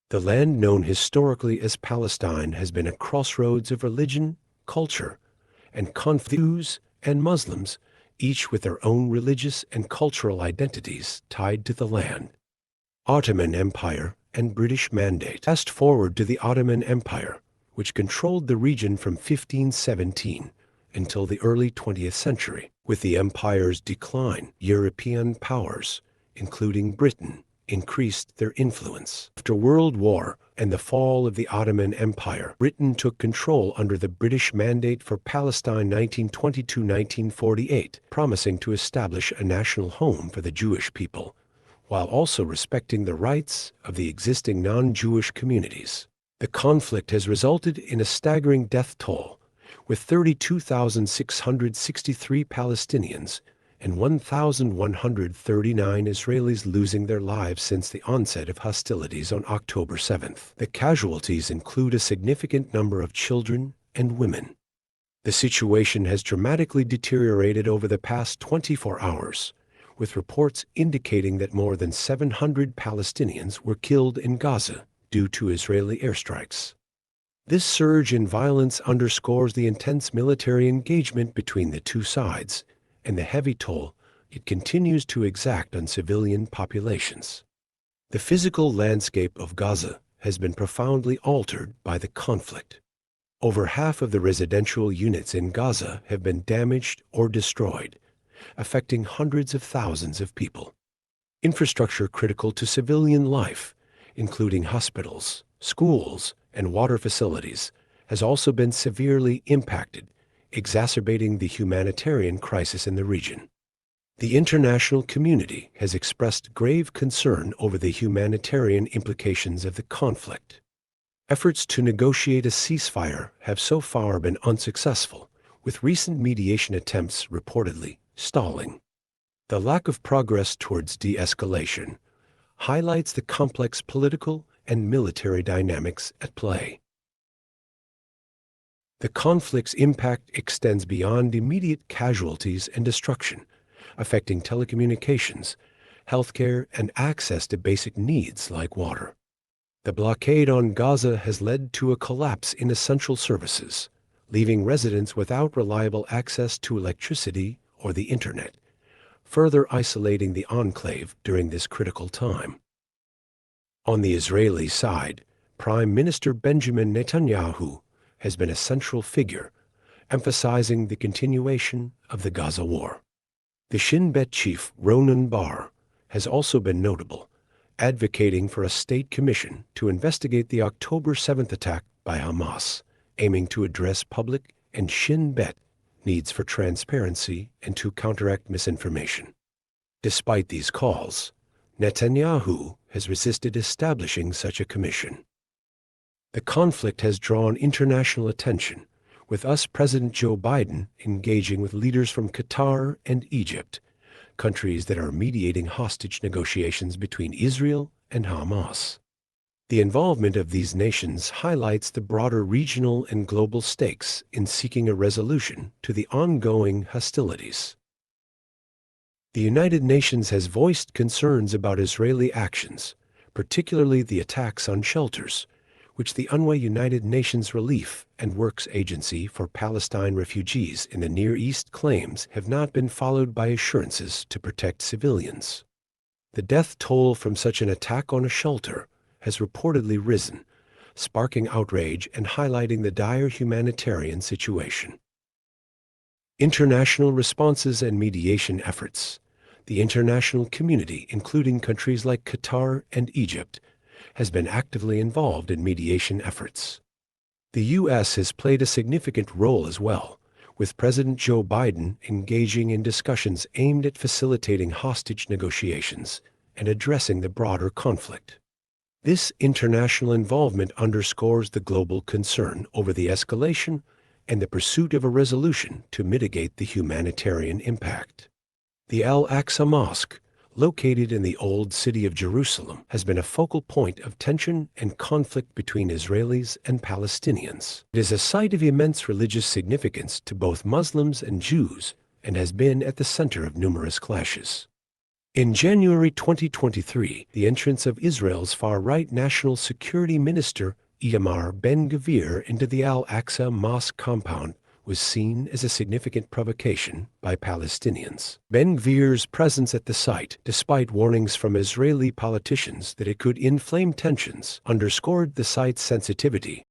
The land known historically as Palestine has been a crossroads of religion, culture, and conflict. Jews and Muslims, each with their own religious and cultural identities tied to the land. Ottoman Empire and British Mandate. Fast forward to the Ottoman Empire, which controlled the region from 1517 until the early 20th century. With the empire's decline, European powers, including Britain, increased their influence. After World War and the fall of the Ottoman Empire, Britain took control under the British Mandate for Palestine 1922-1948, promising to establish a national home for the Jewish people, while also respecting the rights of the existing non-Jewish communities. The conflict has resulted in a staggering death toll, with 32,663 Palestinians and 1,139 Israelis losing their lives since the onset of hostilities on October 7th. The casualties include a significant number of children and women. The situation has dramatically deteriorated over the past 24 hours, with reports indicating that more than 700 Palestinians were killed in Gaza due to Israeli airstrikes. This surge in violence underscores the intense military engagement between the two sides and the heavy toll it continues to exact on civilian populations. The physical landscape of Gaza has been profoundly altered by the conflict. Over half of the residential units in Gaza have been damaged or destroyed, affecting hundreds of thousands of people. Infrastructure critical to civilian life, including hospitals, schools, and water facilities, has also been severely impacted, exacerbating the humanitarian crisis in the region. The international community has expressed grave concern over the humanitarian implications of the conflict. Efforts to negotiate a ceasefire have so far been unsuccessful, with recent mediation attempts reportedly stalling. The lack of progress towards de-escalation highlights the complex political and military dynamics at play. The conflict's impact extends beyond immediate casualties and destruction, affecting telecommunications, healthcare, and access to basic needs like water. The blockade on Gaza has led to a collapse in essential services, leaving residents without reliable access to electricity or the internet, further isolating the enclave during this critical time. On the Israeli side, Prime Minister Benjamin Netanyahu has been a central figure, emphasizing the continuation of the Gaza war. The Shin Bet chief Ronan Bar has also been notable, advocating for a state commission to investigate the October 7th attack by Hamas, aiming to address public and Shin Bet needs for transparency and to counteract misinformation. Despite these calls, Netanyahu has resisted establishing such a commission. The conflict has drawn international attention, with US President Joe Biden engaging with leaders from Qatar and Egypt, countries that are mediating hostage negotiations between Israel and Hamas. The involvement of these nations highlights the broader regional and global stakes in seeking a resolution to the ongoing hostilities. The United Nations has voiced concerns about Israeli actions, particularly the attacks on shelters, which the UNRWA United Nations Relief and Works Agency for Palestine refugees in the Near East claims have not been followed by assurances to protect civilians. The death toll from such an attack on a shelter has reportedly risen, sparking outrage and highlighting the dire humanitarian situation. International responses and mediation efforts. The international community, including countries like Qatar and Egypt, has been actively involved in mediation efforts. The U.S. has played a significant role as well, with President Joe Biden engaging in discussions aimed at facilitating hostage negotiations and addressing the broader conflict. This international involvement underscores the global concern over the escalation and the pursuit of a resolution to mitigate the humanitarian impact. The Al-Aqsa Mosque, located in the Old City of Jerusalem, has been a focal point of tension and conflict between Israelis and Palestinians. It is a site of immense religious significance to both Muslims and Jews and has been at the center of numerous clashes. In January 2023, the entrance of Israel's far-right National Security Minister Itamar Ben-Gvir into the Al-Aqsa Mosque compound was seen as a significant provocation by Palestinians. Ben-Gvir's presence at the site, despite warnings from Israeli politicians that it could inflame tensions, underscored the site's sensitivity